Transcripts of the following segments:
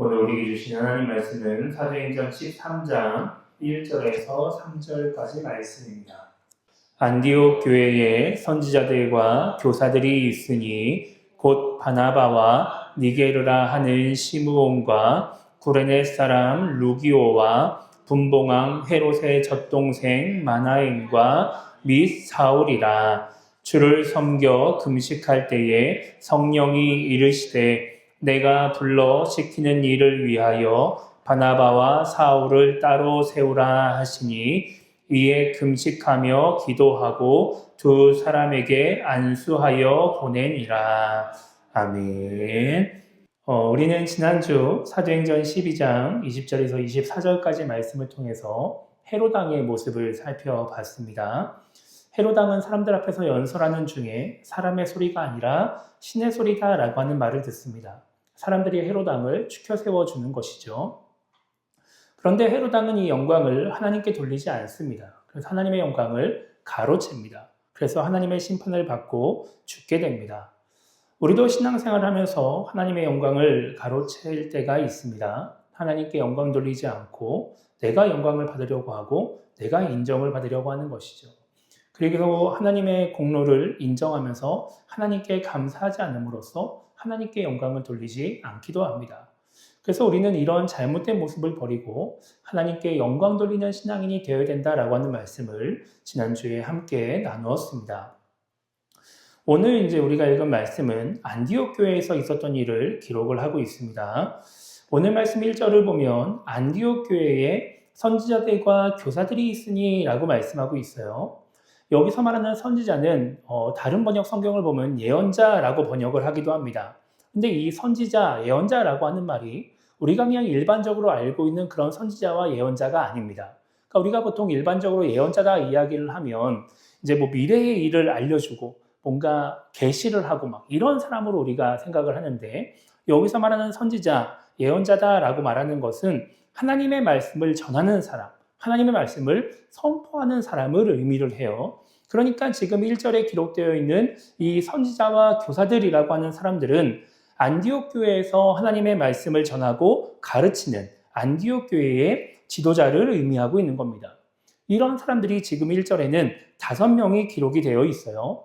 오늘 우리에게 주신 하나님 말씀은 사도행전 13장 1절에서 3절까지 말씀입니다. 안디옥 교회에 선지자들과 교사들이 있으니 곧 바나바와 니게르라 하는 시므온과 구레네 사람 루기오와 분봉왕 헤롯의 젖동생 마나엔과 및 사울이라. 주를 섬겨 금식할 때에 성령이 이르시되 내가 불러 시키는 일을 위하여 바나바와 사울을 따로 세우라 하시니 이에 금식하며 기도하고 두 사람에게 안수하여 보내니라. 아멘. 우리는 지난주 사도행전 12장 20절에서 24절까지 말씀을 통해서 헤롯 왕의 모습을 살펴봤습니다. 헤롯 왕은 사람들 앞에서 연설하는 중에 사람의 소리가 아니라 신의 소리다라고 하는 말을 듣습니다. 사람들이 헤롯 왕을 추켜 세워주는 것이죠. 그런데 헤롯 왕은 이 영광을 하나님께 돌리지 않습니다. 그래서 하나님의 영광을 가로챕니다. 그래서 하나님의 심판을 받고 죽게 됩니다. 우리도 신앙생활을 하면서 하나님의 영광을 가로챌 때가 있습니다. 하나님께 영광 돌리지 않고 내가 영광을 받으려고 하고 내가 인정을 받으려고 하는 것이죠. 그리고 하나님의 공로를 인정하면서 하나님께 감사하지 않음으로써 하나님께 영광을 돌리지 않기도 합니다. 그래서 우리는 이런 잘못된 모습을 버리고 하나님께 영광 돌리는 신앙인이 되어야 된다라고 하는 말씀을 지난주에 함께 나누었습니다. 오늘 이제 우리가 읽은 말씀은 안디옥 교회에서 있었던 일을 기록을 하고 있습니다. 오늘 말씀 1절을 보면 안디옥 교회에 선지자들과 교사들이 있으니 라고 말씀하고 있어요. 여기서 말하는 선지자는 다른 번역 성경을 보면 예언자라고 번역을 하기도 합니다. 근데 이 선지자, 예언자라고 하는 말이 우리가 그냥 일반적으로 알고 있는 그런 선지자와 예언자가 아닙니다. 그러니까 우리가 보통 일반적으로 예언자다 이야기를 하면 이제 뭐 미래의 일을 알려주고 뭔가 계시를 하고 막 이런 사람으로 우리가 생각을 하는데 여기서 말하는 선지자, 예언자다라고 말하는 것은 하나님의 말씀을 전하는 사람, 하나님의 말씀을 선포하는 사람을 의미를 해요. 그러니까 지금 1절에 기록되어 있는 이 선지자와 교사들이라고 하는 사람들은 안디옥 교회에서 하나님의 말씀을 전하고 가르치는 안디옥 교회의 지도자를 의미하고 있는 겁니다. 이런 사람들이 지금 1절에는 5명이 기록이 되어 있어요.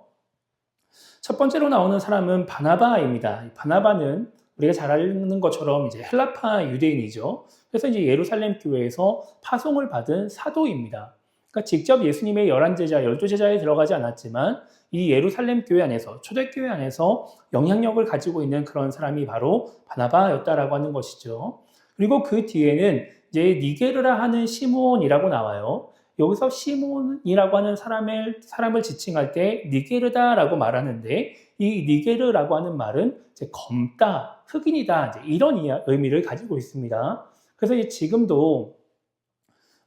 첫 번째로 나오는 사람은 바나바입니다. 바나바는 우리가 잘 아는 것처럼 이제 헬라파 유대인이죠. 그래서 이제 예루살렘 교회에서 파송을 받은 사도입니다. 그러니까 직접 예수님의 11제자, 12제자에 들어가지 않았지만 이 예루살렘 교회 안에서, 초대교회 안에서 영향력을 가지고 있는 그런 사람이 바로 바나바였다라고 하는 것이죠. 그리고 그 뒤에는 이제 니게르라 하는 시므온이라고 나와요. 여기서 시몬이라고 하는 사람을 지칭할 때 니게르다라고 말하는데 이 니게르라고 하는 말은 이제 검다, 흑인이다 이제 이런 의미를 가지고 있습니다. 그래서 이제 지금도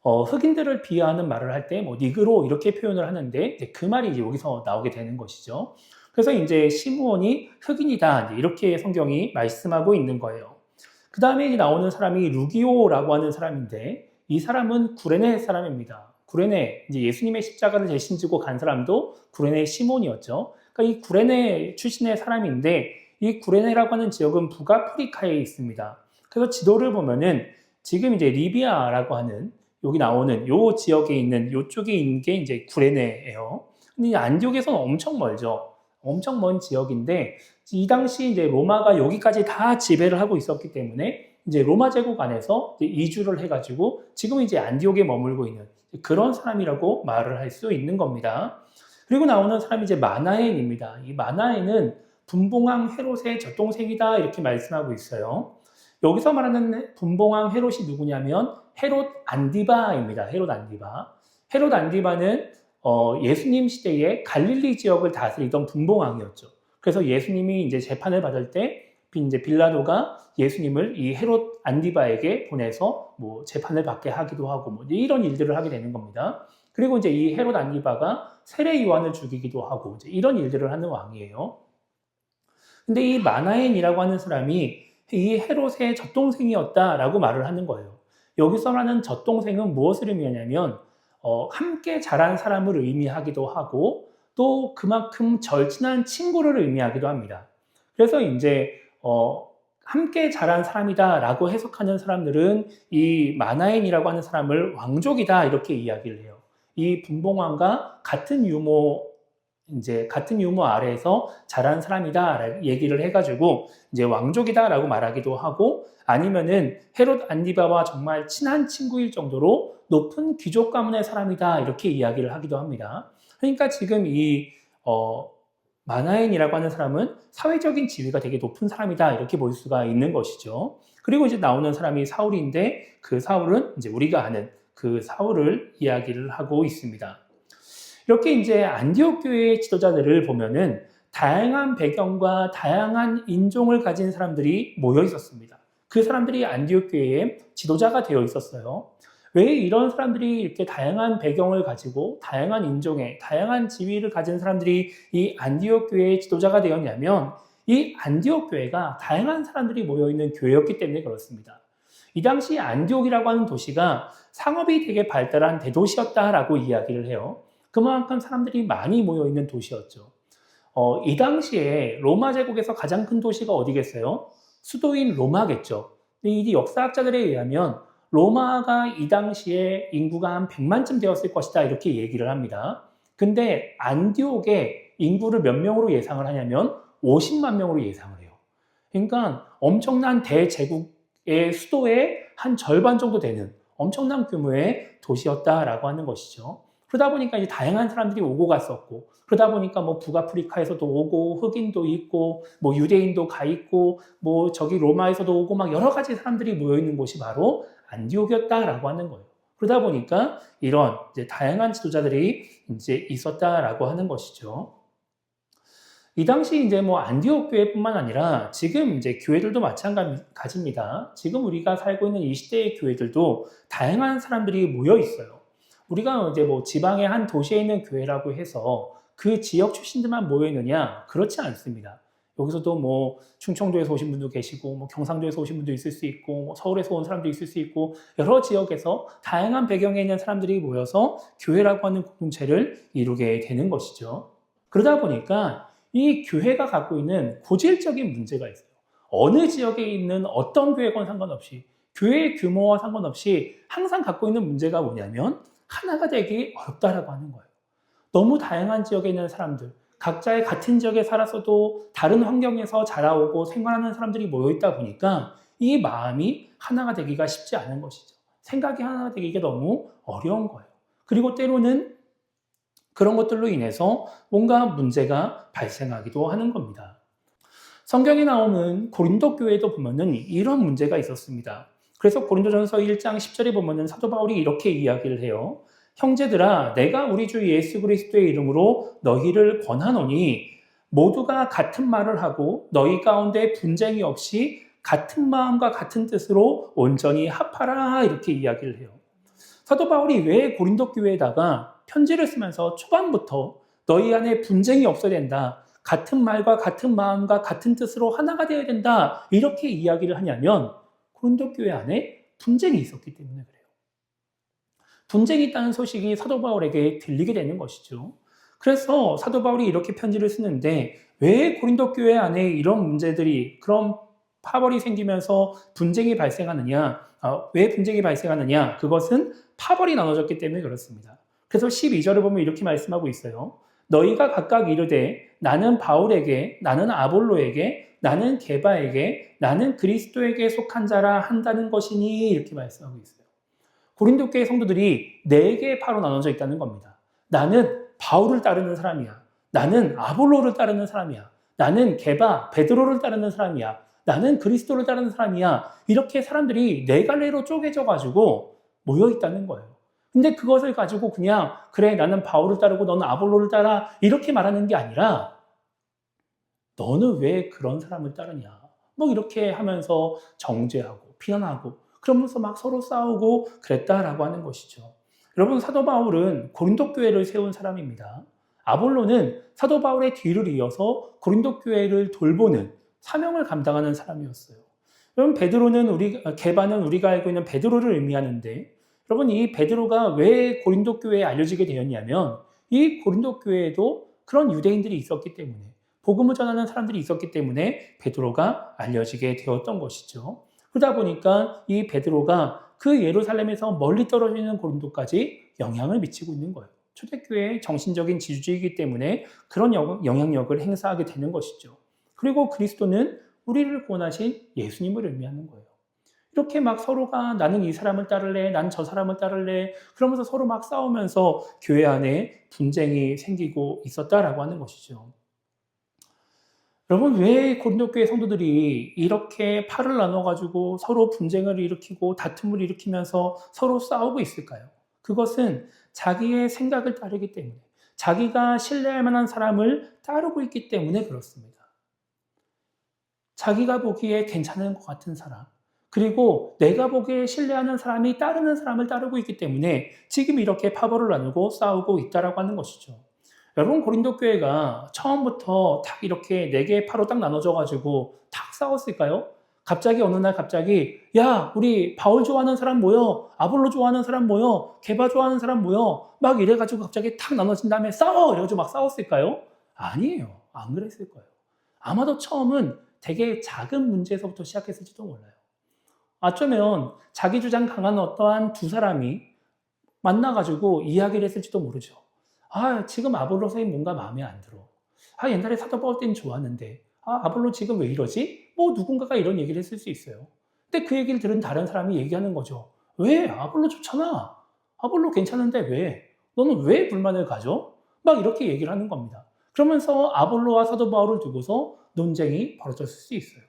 흑인들을 비하하는 말을 할 때 뭐 니그로 이렇게 표현을 하는데 그 말이 이제 여기서 나오게 되는 것이죠. 그래서 이제 시므온이 흑인이다 이렇게 성경이 말씀하고 있는 거예요. 그 다음에 나오는 사람이 루기오라고 하는 사람인데 이 사람은 구레네 사람입니다. 구레네, 이제 예수님의 십자가를 대신 지고 간 사람도 구레네 시몬이었죠. 그러니까 이 구레네 출신의 사람인데 이 구레네라고 하는 지역은 북아프리카에 있습니다. 그래서 지도를 보면은 지금 이제 리비아라고 하는 여기 나오는 요 지역에 있는 요쪽에 있는 게 이제 구레네예요. 근데 안디옥에서는 엄청 멀죠. 엄청 먼 지역인데 이 당시 이제 로마가 여기까지 다 지배를 하고 있었기 때문에 이제 로마 제국 안에서 이제 이주를 해가지고 지금 이제 안디옥에 머물고 있는 그런 사람이라고 말을 할 수 있는 겁니다. 그리고 나오는 사람이 이제 마나엔입니다. 이 마나엔은 분봉왕 헤롯의 젖동생이다 이렇게 말씀하고 있어요. 여기서 말하는 분봉왕 헤롯이 누구냐면 헤롯 안디바입니다. 헤롯 안디바. 헤롯 안디바는 예수님 시대에 갈릴리 지역을 다스리던 분봉왕이었죠. 그래서 예수님이 이제 재판을 받을 때 이제 빌라도가 예수님을 이 헤롯 안디바에게 보내서 뭐 재판을 받게 하기도 하고 뭐 이런 일들을 하게 되는 겁니다. 그리고 이제 이 헤롯 안디바가 세례 요한을 죽이기도 하고 이제 이런 일들을 하는 왕이에요. 근데 이 마나엔이라고 하는 사람이 이 헤롯의 젖동생이었다라고 말을 하는 거예요. 여기서 말하는 젖동생은 무엇을 의미하냐면 함께 자란 사람을 의미하기도 하고 또 그만큼 절친한 친구를 의미하기도 합니다. 그래서 이제 함께 자란 사람이다 라고 해석하는 사람들은 이 마나엔이라고 하는 사람을 왕족이다 이렇게 이야기를 해요. 이 분봉왕과 같은 유모 아래에서 자란 사람이다 얘기를 해가지고 이제 왕족이다라고 말하기도 하고, 아니면은 헤롯 안디바와 정말 친한 친구일 정도로 높은 귀족 가문의 사람이다 이렇게 이야기를 하기도 합니다. 그러니까 지금 이 마나엔이라고 하는 사람은 사회적인 지위가 되게 높은 사람이다 이렇게 볼 수가 있는 것이죠. 그리고 이제 나오는 사람이 사울인데, 그 사울은 이제 우리가 아는 그 사울을 이야기를 하고 있습니다. 이렇게 이제 안디옥 교회의 지도자들을 보면은 다양한 배경과 다양한 인종을 가진 사람들이 모여 있었습니다. 그 사람들이 안디옥 교회의 지도자가 되어 있었어요. 왜 이런 사람들이 이렇게 다양한 배경을 가지고 다양한 인종의 다양한 지위를 가진 사람들이 이 안디옥 교회의 지도자가 되었냐면, 이 안디옥 교회가 다양한 사람들이 모여 있는 교회였기 때문에 그렇습니다. 이 당시 안디옥이라고 하는 도시가 상업이 되게 발달한 대도시였다라고 이야기를 해요. 그만큼 사람들이 많이 모여 있는 도시였죠. 이 당시에 로마 제국에서 가장 큰 도시가 어디겠어요? 수도인 로마겠죠. 근데 이 역사학자들에 의하면 로마가 이 당시에 인구가 한 100만쯤 되었을 것이다 이렇게 얘기를 합니다. 근데 안디옥의 인구를 몇 명으로 예상을 하냐면 50만 명으로 예상을 해요. 그러니까 엄청난 대제국의 수도의 한 절반 정도 되는 엄청난 규모의 도시였다라고 하는 것이죠. 그러다 보니까 이제 다양한 사람들이 오고 갔었고, 그러다 보니까 뭐 북아프리카에서도 오고, 흑인도 있고, 뭐 유대인도 가 있고, 뭐 저기 로마에서도 오고, 막 여러 가지 사람들이 모여 있는 곳이 바로 안디옥이었다라고 하는 거예요. 그러다 보니까 이런 이제 다양한 지도자들이 이제 있었다라고 하는 것이죠. 이 당시 이제 뭐 안디옥 교회뿐만 아니라 지금 이제 교회들도 마찬가지입니다. 지금 우리가 살고 있는 이 시대의 교회들도 다양한 사람들이 모여 있어요. 우리가 이제 뭐 지방의 한 도시에 있는 교회라고 해서 그 지역 출신들만 모여 있느냐? 그렇지 않습니다. 여기서도 뭐 충청도에서 오신 분도 계시고, 뭐 경상도에서 오신 분도 있을 수 있고, 뭐 서울에서 온 사람도 있을 수 있고, 여러 지역에서 다양한 배경에 있는 사람들이 모여서 교회라고 하는 공동체를 이루게 되는 것이죠. 그러다 보니까 이 교회가 갖고 있는 고질적인 문제가 있어요. 어느 지역에 있는 어떤 교회건 상관없이, 교회의 규모와 상관없이 항상 갖고 있는 문제가 뭐냐면 하나가 되기 어렵다라고 하는 거예요. 너무 다양한 지역에 있는 사람들, 각자의 같은 지역에 살았어도 다른 환경에서 자라오고 생활하는 사람들이 모여있다 보니까 이 마음이 하나가 되기가 쉽지 않은 것이죠. 생각이 하나가 되기가 너무 어려운 거예요. 그리고 때로는 그런 것들로 인해서 뭔가 문제가 발생하기도 하는 겁니다. 성경에 나오는 고린도 교회도 보면은 이런 문제가 있었습니다. 그래서 고린도전서 1장 10절에 보면은 사도 바울이 이렇게 이야기를 해요. 형제들아, 내가 우리 주 예수 그리스도의 이름으로 너희를 권하노니 모두가 같은 말을 하고 너희 가운데 분쟁이 없이 같은 마음과 같은 뜻으로 온전히 합하라 이렇게 이야기를 해요. 사도 바울이 왜 고린도 교회에다가 편지를 쓰면서 초반부터 너희 안에 분쟁이 없어야 된다, 같은 말과 같은 마음과 같은 뜻으로 하나가 되어야 된다 이렇게 이야기를 하냐면 고린도 교회 안에 분쟁이 있었기 때문에 그래요. 분쟁이 있다는 소식이 사도 바울에게 들리게 되는 것이죠. 그래서 사도 바울이 이렇게 편지를 쓰는데 왜 고린도 교회 안에 이런 문제들이, 그런 파벌이 생기면서 분쟁이 발생하느냐, 왜 분쟁이 발생하느냐, 그것은 파벌이 나눠졌기 때문에 그렇습니다. 그래서 12절을 보면 이렇게 말씀하고 있어요. 너희가 각각 이르되 나는 바울에게, 나는 아볼로에게, 나는 게바에게, 나는 그리스도에게 속한 자라 한다는 것이니 이렇게 말씀하고 있어요. 고린도 교회 성도들이 4개의 파로 나눠져 있다는 겁니다. 나는 바울을 따르는 사람이야. 나는 아볼로를 따르는 사람이야. 나는 게바, 베드로를 따르는 사람이야. 나는 그리스도를 따르는 사람이야. 이렇게 사람들이 4갈래로 쪼개져 가지고 모여 있다는 거예요. 근데 그것을 가지고 그냥 그래 나는 바울을 따르고 너는 아볼로를 따라 이렇게 말하는 게 아니라 너는 왜 그런 사람을 따르냐, 뭐 이렇게 하면서 정죄하고 비난하고 그러면서 막 서로 싸우고 그랬다라고 하는 것이죠. 여러분, 사도 바울은 고린도 교회를 세운 사람입니다. 아볼로는 사도 바울의 뒤를 이어서 고린도 교회를 돌보는 사명을 감당하는 사람이었어요. 여러분, 게바는 우리가 알고 있는 베드로를 의미하는데, 여러분, 이 베드로가 왜 고린도 교회에 알려지게 되었냐면 이 고린도 교회에도 그런 유대인들이 있었기 때문에, 복음을 전하는 사람들이 있었기 때문에 베드로가 알려지게 되었던 것이죠. 그러다 보니까 이 베드로가 그 예루살렘에서 멀리 떨어져 있는 고린도까지 영향을 미치고 있는 거예요. 초대교회의 정신적인 지주이기 때문에 그런 영향력을 행사하게 되는 것이죠. 그리고 그리스도는 우리를 구원하신 예수님을 의미하는 거예요. 이렇게 막 서로가 나는 이 사람을 따를래, 난 저 사람을 따를래, 그러면서 서로 막 싸우면서 교회 안에 분쟁이 생기고 있었다라고 하는 것이죠. 여러분, 왜 고린도 교회 성도들이 이렇게 팔을 나눠가지고 서로 분쟁을 일으키고 다툼을 일으키면서 서로 싸우고 있을까요? 그것은 자기의 생각을 따르기 때문에, 자기가 신뢰할 만한 사람을 따르고 있기 때문에 그렇습니다. 자기가 보기에 괜찮은 것 같은 사람, 그리고 내가 보기에 신뢰하는 사람이 따르는 사람을 따르고 있기 때문에 지금 이렇게 파벌을 나누고 싸우고 있다라고 하는 것이죠. 여러분, 고린도 교회가 처음부터 딱 이렇게 네 개의 파로 딱 나눠져가지고 딱 싸웠을까요? 갑자기 어느 날 갑자기 야, 우리 바울 좋아하는 사람 모여, 아볼로 좋아하는 사람 모여, 게바 좋아하는 사람 모여, 막 이래가지고 갑자기 탁 나눠진 다음에 싸워! 이래가지고 막 싸웠을까요? 아니에요. 안 그랬을 거예요. 아마도 처음은 되게 작은 문제에서부터 시작했을지도 몰라요. 어쩌면 자기 주장 강한 어떠한 두 사람이 만나가지고 이야기를 했을지도 모르죠. 아, 지금 아볼로 선생님 뭔가 마음에 안 들어. 아, 옛날에 사도 바울 때는 좋았는데. 아, 아볼로 지금 왜 이러지? 뭐 누군가가 이런 얘기를 했을 수 있어요. 근데 그 얘기를 들은 다른 사람이 얘기하는 거죠. 왜? 아볼로 좋잖아. 아볼로 괜찮은데 왜? 너는 왜 불만을 가져? 막 이렇게 얘기를 하는 겁니다. 그러면서 아볼로와 사도 바울을 두고서 논쟁이 벌어졌을 수 있어요.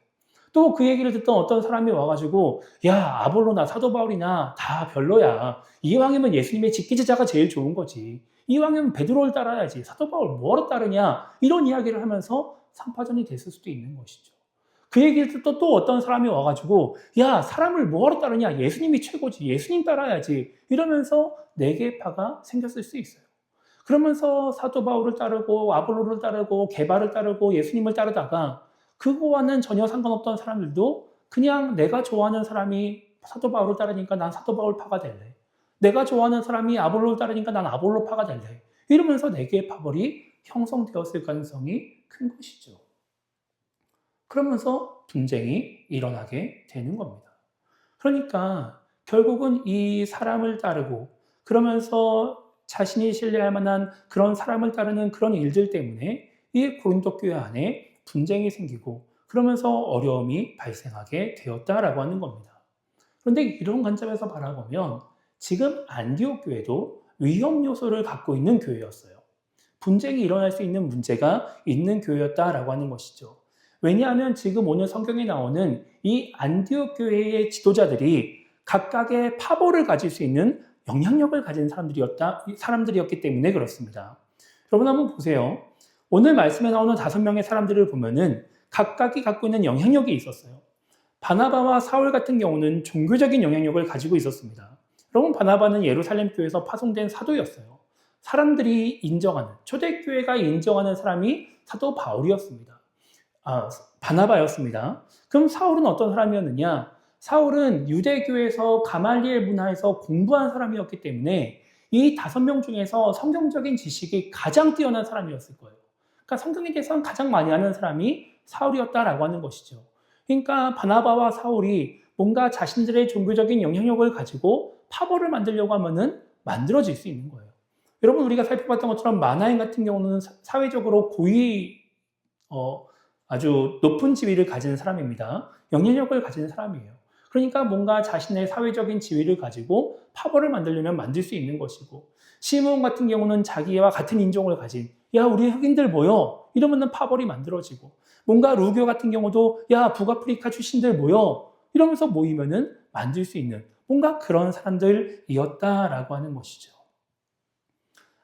또 그 얘기를 듣던 어떤 사람이 와가지고 야, 아볼로나 사도 바울이나 다 별로야. 이왕이면 예수님의 직기제자가 제일 좋은 거지. 이왕이면 베드로를 따라야지. 사도 바울 뭐하러 따르냐. 이런 이야기를 하면서 상파전이 됐을 수도 있는 것이죠. 그 얘기를 듣던 또 어떤 사람이 와가지고 야, 사람을 뭐하러 따르냐. 예수님이 최고지. 예수님 따라야지. 이러면서 네 개의 파가 생겼을 수 있어요. 그러면서 사도 바울을 따르고 아볼로를 따르고 게바를 따르고 예수님을 따르다가 그거와는 전혀 상관없던 사람들도 그냥 내가 좋아하는 사람이 사도 바울을 따르니까 난 사도 바울 파가 될래. 내가 좋아하는 사람이 아볼로를 따르니까 난 아볼로 파가 될래. 이러면서 네 개의 파벌이 형성되었을 가능성이 큰 것이죠. 그러면서 분쟁이 일어나게 되는 겁니다. 그러니까 결국은 이 사람을 따르고 그러면서 자신이 신뢰할 만한 그런 사람을 따르는 그런 일들 때문에 이 고린도 교회 안에 분쟁이 생기고 그러면서 어려움이 발생하게 되었다라고 하는 겁니다. 그런데 이런 관점에서 바라보면 지금 안디옥 교회도 위험 요소를 갖고 있는 교회였어요. 분쟁이 일어날 수 있는 문제가 있는 교회였다라고 하는 것이죠. 왜냐하면 지금 오늘 성경에 나오는 이 안디옥 교회의 지도자들이 각각의 파벌을 가질 수 있는 영향력을 가진 사람들이었기 때문에 그렇습니다. 여러분 한번 보세요. 오늘 말씀에 나오는 5명의 사람들을 보면은 각각이 갖고 있는 영향력이 있었어요. 바나바와 사울 같은 경우는 종교적인 영향력을 가지고 있었습니다. 여러분, 바나바는 예루살렘 교회에서 파송된 사도였어요. 사람들이 인정하는, 초대교회가 인정하는 사람이 사도 바울이었습니다. 바나바였습니다. 그럼 사울은 어떤 사람이었느냐? 사울은 유대교에서 가말리엘 문화에서 공부한 사람이었기 때문에 이 5명 중에서 성경적인 지식이 가장 뛰어난 사람이었을 거예요. 그러니까 성경에 대해서는 가장 많이 아는 사람이 사울이었다라고 하는 것이죠. 그러니까 바나바와 사울이 뭔가 자신들의 종교적인 영향력을 가지고 파벌을 만들려고 하면은 만들어질 수 있는 거예요. 여러분, 우리가 살펴봤던 것처럼 마나임 같은 경우는 사회적으로 아주 높은 지위를 가진 사람입니다. 영향력을 가진 사람이에요. 그러니까 뭔가 자신의 사회적인 지위를 가지고 파벌을 만들려면 만들 수 있는 것이고, 시므온 같은 경우는 자기와 같은 인종을 가진 야, 우리 흑인들 모여 이러면은 파벌이 만들어지고, 뭔가 루교 같은 경우도 야, 북아프리카 출신들 모여 이러면서 모이면은 만들 수 있는 뭔가 그런 사람들이었다라고 하는 것이죠.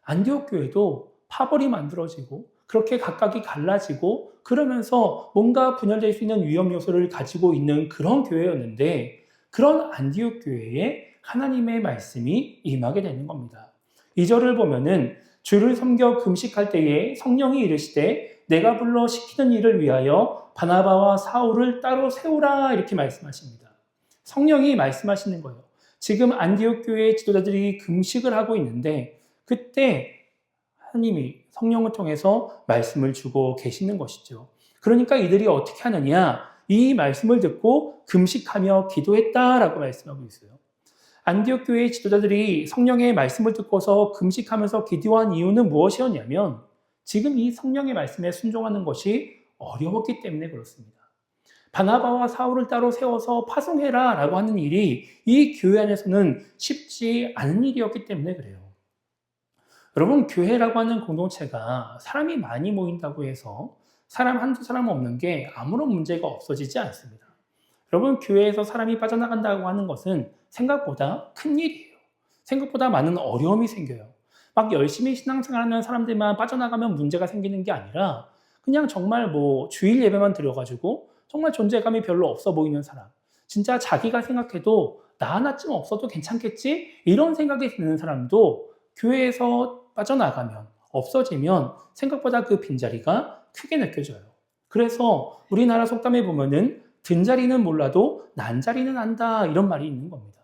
안디옥 교회도 파벌이 만들어지고 그렇게 각각이 갈라지고 그러면서 뭔가 분열될 수 있는 위험 요소를 가지고 있는 그런 교회였는데, 그런 안디옥 교회에 하나님의 말씀이 임하게 되는 겁니다. 2절을 보면은 주를 섬겨 금식할 때에 성령이 이르시되 내가 불러 시키는 일을 위하여 바나바와 사울을 따로 세우라, 이렇게 말씀하십니다. 성령이 말씀하시는 거예요. 지금 안디옥 교회의 지도자들이 금식을 하고 있는데 그때 하나님이 성령을 통해서 말씀을 주고 계시는 것이죠. 그러니까 이들이 어떻게 하느냐? 이 말씀을 듣고 금식하며 기도했다라고 말씀하고 있어요. 안디옥 교회의 지도자들이 성령의 말씀을 듣고서 금식하면서 기도한 이유는 무엇이었냐면 지금 이 성령의 말씀에 순종하는 것이 어려웠기 때문에 그렇습니다. 바나바와 사울을 따로 세워서 파송해라 라고 하는 일이 이 교회 안에서는 쉽지 않은 일이었기 때문에 그래요. 여러분, 교회라고 하는 공동체가 사람이 많이 모인다고 해서 사람 한두 사람 없는 게 아무런 문제가 없어지지 않습니다. 여러분, 교회에서 사람이 빠져나간다고 하는 것은 생각보다 큰 일이에요. 생각보다 많은 어려움이 생겨요. 막 열심히 신앙생활하는 사람들만 빠져나가면 문제가 생기는 게 아니라 그냥 정말 주일 예배만 드려가지고 정말 존재감이 별로 없어 보이는 사람, 진짜 자기가 생각해도 나 하나쯤 없어도 괜찮겠지? 이런 생각이 드는 사람도 교회에서 빠져나가면, 없어지면 생각보다 그 빈자리가 크게 느껴져요. 그래서 우리나라 속담에 보면은 든 자리는 몰라도 난 자리는 안다 이런 말이 있는 겁니다.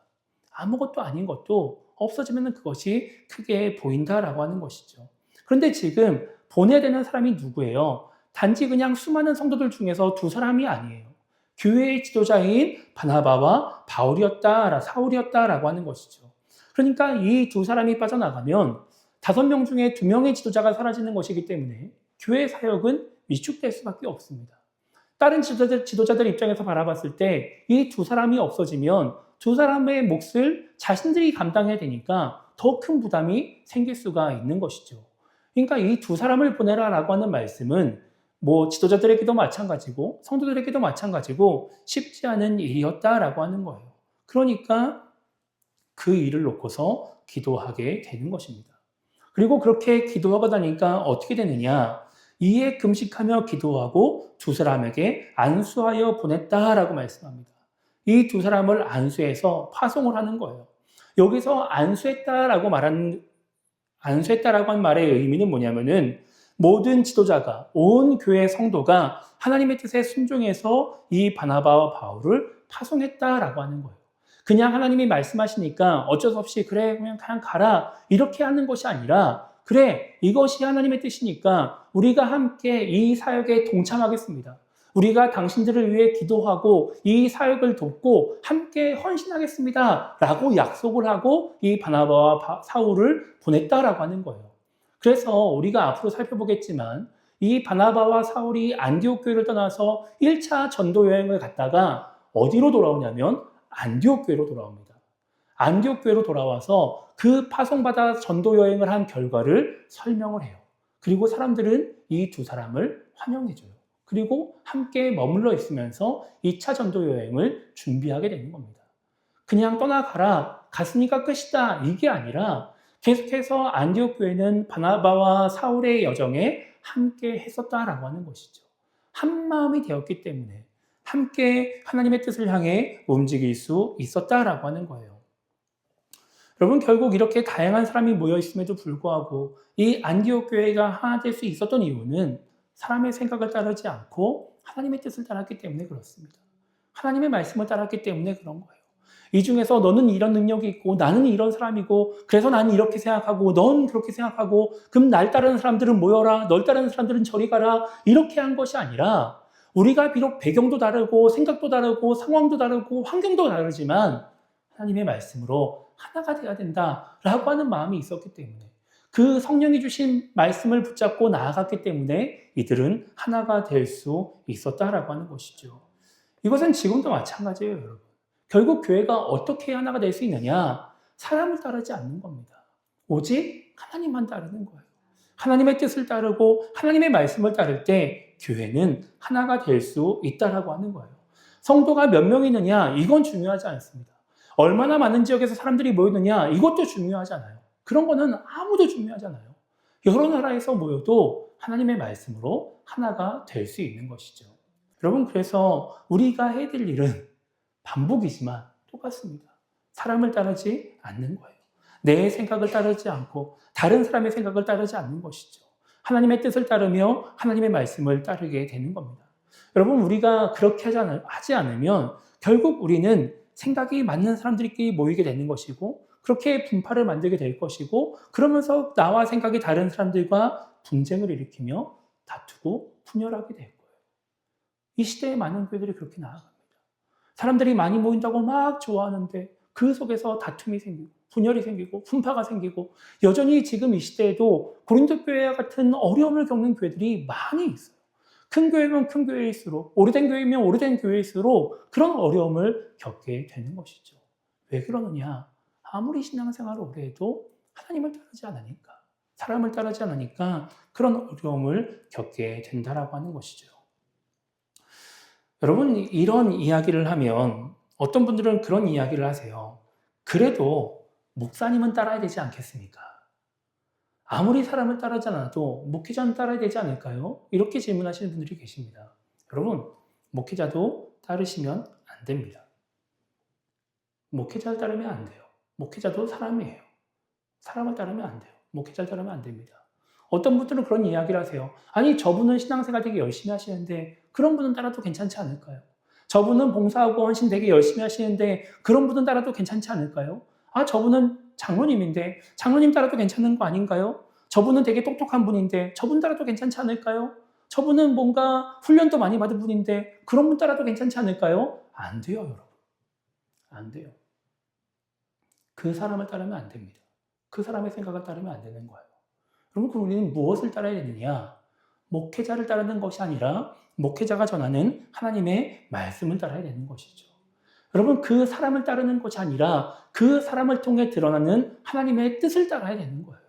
아무것도 아닌 것도 없어지면 그것이 크게 보인다라고 하는 것이죠. 그런데 지금 보내야 되는 사람이 누구예요? 단지 그냥 수많은 성도들 중에서 두 사람이 아니에요. 교회의 지도자인 바나바와 사울이었다라고 하는 것이죠. 그러니까 이 두 사람이 빠져나가면 5명 중에 2명의 지도자가 사라지는 것이기 때문에 교회 사역은 위축될 수밖에 없습니다. 다른 지도자들 입장에서 바라봤을 때 이 두 사람이 없어지면 두 사람의 몫을 자신들이 감당해야 되니까 더 큰 부담이 생길 수가 있는 것이죠. 그러니까 이 두 사람을 보내라라고 하는 말씀은 지도자들에게도 마찬가지고 성도들에게도 마찬가지고 쉽지 않은 일이었다라고 하는 거예요. 그러니까 그 일을 놓고서 기도하게 되는 것입니다. 그리고 그렇게 기도하고 나니까 어떻게 되느냐? 이에 금식하며 기도하고 두 사람에게 안수하여 보냈다라고 말씀합니다. 이 두 사람을 안수해서 파송을 하는 거예요. 여기서 안수했다라고 한 말의 의미는 뭐냐면은 모든 지도자가, 온 교회 성도가 하나님의 뜻에 순종해서 이 바나바와 바울을 파송했다라고 하는 거예요. 그냥 하나님이 말씀하시니까 어쩔 수 없이 그래 그냥 가라 이렇게 하는 것이 아니라 그래 이것이 하나님의 뜻이니까 우리가 함께 이 사역에 동참하겠습니다. 우리가 당신들을 위해 기도하고 이 사역을 돕고 함께 헌신하겠습니다 라고 약속을 하고 이 바나바와 사울을 보냈다라고 하는 거예요. 그래서 우리가 앞으로 살펴보겠지만 이 바나바와 사울이 안디옥 교회를 떠나서 1차 전도 여행을 갔다가 어디로 돌아오냐면 안디옥 교회로 돌아옵니다. 안디옥 교회로 돌아와서 그 파송받아 전도 여행을 한 결과를 설명을 해요. 그리고 사람들은 이 두 사람을 환영해줘요. 그리고 함께 머물러 있으면서 2차 전도 여행을 준비하게 되는 겁니다. 그냥 떠나가라, 갔으니까 끝이다 이게 아니라 계속해서 안디옥 교회는 바나바와 사울의 여정에 함께 했었다라고 하는 것이죠. 한 마음이 되었기 때문에 함께 하나님의 뜻을 향해 움직일 수 있었다라고 하는 거예요. 여러분, 결국 이렇게 다양한 사람이 모여 있음에도 불구하고 이 안디옥 교회가 하나 될 수 있었던 이유는 사람의 생각을 따르지 않고 하나님의 뜻을 따랐기 때문에 그렇습니다. 하나님의 말씀을 따랐기 때문에 그런 거예요. 이 중에서 너는 이런 능력이 있고 나는 이런 사람이고 그래서 나는 이렇게 생각하고 넌 그렇게 생각하고 그럼 날 따르는 사람들은 모여라, 널 따르는 사람들은 저리 가라 이렇게 한 것이 아니라 우리가 비록 배경도 다르고 생각도 다르고 상황도 다르고 환경도 다르지만 하나님의 말씀으로 하나가 되어야 된다라고 하는 마음이 있었기 때문에 그 성령이 주신 말씀을 붙잡고 나아갔기 때문에 이들은 하나가 될 수 있었다라고 하는 것이죠. 이것은 지금도 마찬가지예요, 여러분. 결국 교회가 어떻게 하나가 될 수 있느냐? 사람을 따르지 않는 겁니다. 오직 하나님만 따르는 거예요. 하나님의 뜻을 따르고 하나님의 말씀을 따를 때 교회는 하나가 될 수 있다라고 하는 거예요. 성도가 몇 명이느냐? 이건 중요하지 않습니다. 얼마나 많은 지역에서 사람들이 모이느냐? 이것도 중요하지 않아요. 그런 거는 아무도 중요하지 않아요. 여러 나라에서 모여도 하나님의 말씀으로 하나가 될 수 있는 것이죠. 여러분, 그래서 우리가 해야 될 일은 반복이지만 똑같습니다. 사람을 따르지 않는 거예요. 내 생각을 따르지 않고 다른 사람의 생각을 따르지 않는 것이죠. 하나님의 뜻을 따르며 하나님의 말씀을 따르게 되는 겁니다. 여러분, 우리가 그렇게 하지 않으면 결국 우리는 생각이 맞는 사람들끼리 모이게 되는 것이고 그렇게 분파를 만들게 될 것이고 그러면서 나와 생각이 다른 사람들과 분쟁을 일으키며 다투고 분열하게 될 거예요. 이 시대의 많은 교회들이 그렇게 나아갑니다. 사람들이 많이 모인다고 막 좋아하는데 그 속에서 다툼이 생기고 분열이 생기고 분파가 생기고 여전히 지금 이 시대에도 고린도 교회와 같은 어려움을 겪는 교회들이 많이 있어요. 큰 교회면 큰 교회일수록 오래된 교회면 오래된 교회일수록 그런 어려움을 겪게 되는 것이죠. 왜 그러느냐? 아무리 신앙생활을 오래 해도 하나님을 따르지 않으니까 사람을 따르지 않으니까 그런 어려움을 겪게 된다라고 하는 것이죠. 여러분 이런 이야기를 하면 어떤 분들은 그런 이야기를 하세요. 그래도 목사님은 따라야 되지 않겠습니까? 아무리 사람을 따르지 않아도 목회자는 따라야 되지 않을까요? 이렇게 질문하시는 분들이 계십니다. 여러분, 목회자도 따르시면 안 됩니다. 목회자를 따르면 안 돼요. 목회자도 사람이에요. 사람을 따르면 안 돼요. 목회자를 따르면 안 됩니다. 어떤 분들은 그런 이야기를 하세요. 아니, 저분은 신앙생활 되게 열심히 하시는데 그런 분은 따라도 괜찮지 않을까요? 저분은 봉사하고 헌신 되게 열심히 하시는데 그런 분은 따라도 괜찮지 않을까요? 아, 저분은 장로님인데 장로님 따라도 괜찮은 거 아닌가요? 저분은 되게 똑똑한 분인데 저분 따라도 괜찮지 않을까요? 저분은 뭔가 훈련도 많이 받은 분인데 그런 분 따라도 괜찮지 않을까요? 안 돼요, 여러분. 안 돼요. 그 사람을 따르면 안 됩니다. 그 사람의 생각을 따르면 안 되는 거예요. 여러분, 그럼 우리는 무엇을 따라야 되느냐? 목회자를 따르는 것이 아니라 목회자가 전하는 하나님의 말씀을 따라야 되는 것이죠. 여러분, 그 사람을 따르는 것이 아니라 그 사람을 통해 드러나는 하나님의 뜻을 따라야 되는 거예요.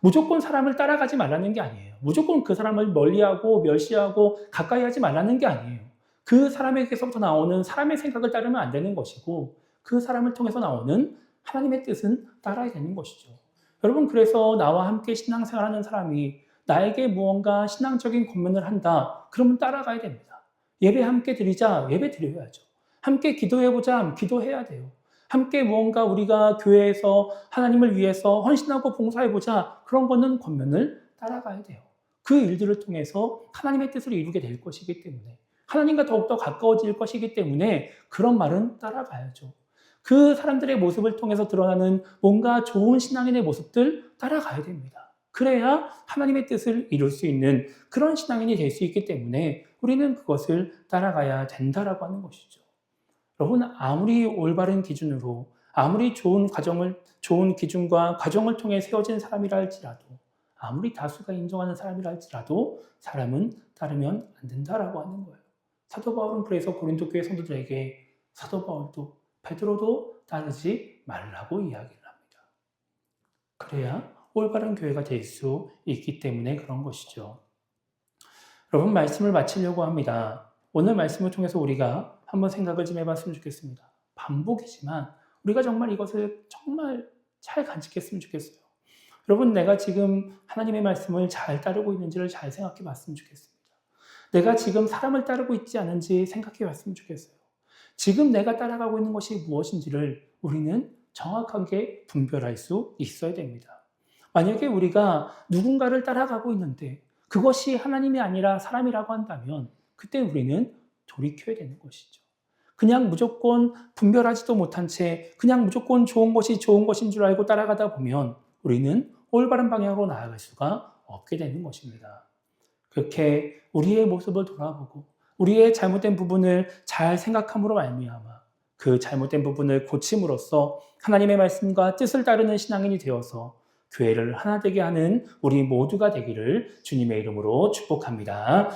무조건 사람을 따라가지 말라는 게 아니에요. 무조건 그 사람을 멀리하고 멸시하고 가까이 하지 말라는 게 아니에요. 그 사람에게서부터 나오는 사람의 생각을 따르면 안 되는 것이고 그 사람을 통해서 나오는 하나님의 뜻은 따라야 되는 것이죠. 여러분, 그래서 나와 함께 신앙생활하는 사람이 나에게 무언가 신앙적인 권면을 한다. 그러면 따라가야 됩니다. 예배 함께 드리자. 예배 드려야죠. 함께 기도해보자. 기도해야 돼요. 함께 무언가 우리가 교회에서 하나님을 위해서 헌신하고 봉사해보자. 그런 거는 권면을 따라가야 돼요. 그 일들을 통해서 하나님의 뜻을 이루게 될 것이기 때문에 하나님과 더욱더 가까워질 것이기 때문에 그런 말은 따라가야죠. 그 사람들의 모습을 통해서 드러나는 뭔가 좋은 신앙인의 모습들 따라가야 됩니다. 그래야 하나님의 뜻을 이룰 수 있는 그런 신앙인이 될 수 있기 때문에 우리는 그것을 따라가야 된다라고 하는 것이죠. 여러분, 아무리 올바른 기준으로 아무리 좋은 기준과 과정을 통해 세워진 사람이라 할지라도 아무리 다수가 인정하는 사람이라 할지라도 사람은 따르면 안 된다라고 하는 거예요. 사도 바울은 그래서 고린도 교회 성도들에게 사도 바울도 베드로도 따르지 말라고 이야기를 합니다. 그래야 올바른 교회가 될 수 있기 때문에 그런 것이죠. 여러분, 말씀을 마치려고 합니다. 오늘 말씀을 통해서 우리가 한번 생각을 좀 해봤으면 좋겠습니다. 반복이지만 우리가 정말 이것을 정말 잘 간직했으면 좋겠어요. 여러분, 내가 지금 하나님의 말씀을 잘 따르고 있는지를 잘 생각해 봤으면 좋겠습니다. 내가 지금 사람을 따르고 있지 않은지 생각해 봤으면 좋겠어요. 지금 내가 따라가고 있는 것이 무엇인지를 우리는 정확하게 분별할 수 있어야 됩니다. 만약에 우리가 누군가를 따라가고 있는데 그것이 하나님이 아니라 사람이라고 한다면 그때 우리는 돌이켜야 되는 것이죠. 그냥 무조건 분별하지도 못한 채 그냥 무조건 좋은 것이 좋은 것인 줄 알고 따라가다 보면 우리는 올바른 방향으로 나아갈 수가 없게 되는 것입니다. 그렇게 우리의 모습을 돌아보고 우리의 잘못된 부분을 잘 생각함으로 말미암아 그 잘못된 부분을 고침으로써 하나님의 말씀과 뜻을 따르는 신앙인이 되어서 교회를 하나 되게 하는 우리 모두가 되기를 주님의 이름으로 축복합니다.